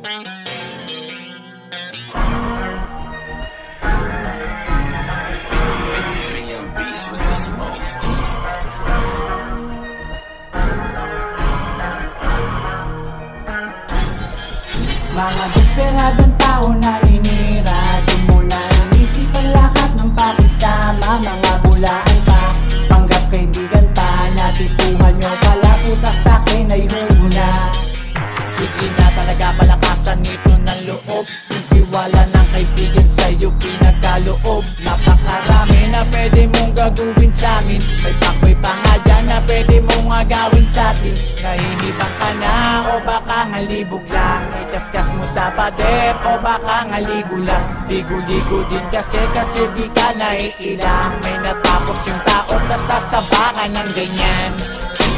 Mga desperadong tao naninira, di mo na inisip ang lahat ng pakisama. Mga bulaan pa, panggap kaibigan pa, natipuhan nyo pala, puta sa'kin ay hulo na. Sige na talaga, palakasan nito ng loob. Yung tiwala ng kaibigan sa'yo pinagkaloob. Napakarami na pwede mong gagawin sa'min. May pakway pa nga dyan na pwede mong gawin sa'tin. Nahihibang ka na o baka nga libog lang, ikaskas mo sa pader o baka nga ligo lang. Ligo-ligo din kasi di ka naiilang. May natapos yung tao na sasabakan ng ganyan.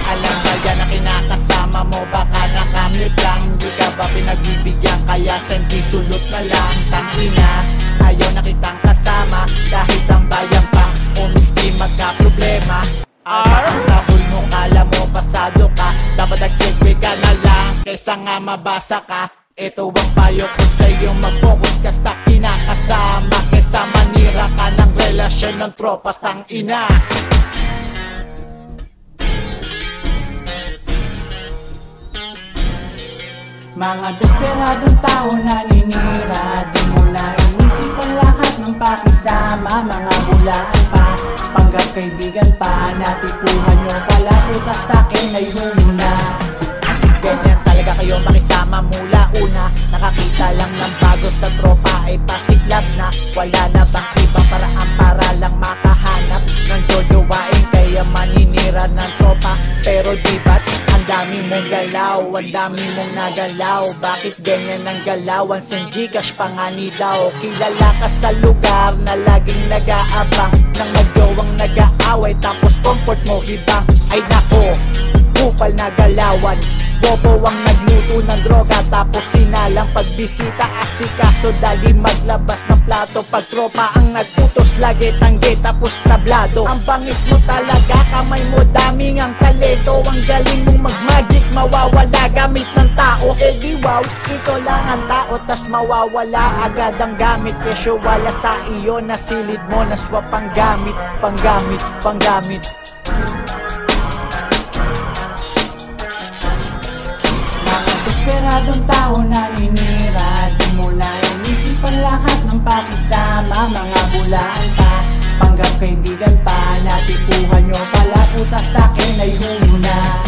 Alam ba yan na kinakasama mo, baka nakamute lang. Di ka ba pinagbibigyan kaya senti sulot na lang. Tangina, ayaw na kitang kasama kahit ang bayan pa o miski magka-problema. Ang nahul mo, kala mo pasado ka, dapat nag-segue ka na lang kaysa nga mabasa ka. Ito ang payo ko sa'yo, mag-focus ka sa kinakasama kaysa manira ka ng relasyon ng tropa, tangina. Mga desperadong tao naninira, di mo na inisip ang lahat ng pakisama. Mga bulaan pa, panggap kaibigan pa, natipuhan nyo pala, puta sa'kin ay hulo na. Ganyan talaga kayo makisama mula una. Nakakita lang ng bago sa tropa ay pasiklab na. Wala na bang ibang paraan para lang makahanap ng jojowain kaya maninira ng tropa? Pero di ba't ang dami mong galaw, ang dami mong nagalaw? Bakit ganyan ang galawan? San Gcash pa nga ni daw. Kilala ka sa lugar na laging nag-aabang ng magjowang nag-aaway, tapos comfort mo hibang. Ay nako, kupal na galawan. Bobo ang nagluto ng droga, tapos sinalang pagbisita. Asikaso dali maglabas ng plato. Pag tropa ang nagputos, lagi tangge tapos tablado. Ang bangis mo talaga, kamay mo daming ang talento. Ang galing mong mag-magic, mawawala gamit ng tao. Eh di wow, ito lang ang tao, tas mawawala agad ang gamit. Kesyo wala sa iyo, nasilid mo, naswap ang gamit. Panggamit, panggamit. Desperadong tao naninira, di mo na inisip ang lahat ng pakisama. Mga bulaan pa, panggap kaibigan pa, natipuhan nyo pala, puta sa'kin ay hulo na.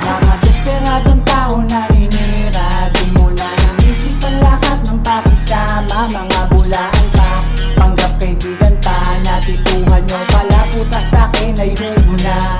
Mga desperadong tao naninira, di mo na inisip ang lahat ng pakisama. Mga bulaan pa, panggap kaibigan pa, natipuhan nyo pala, puta sa'kin ay hulo na.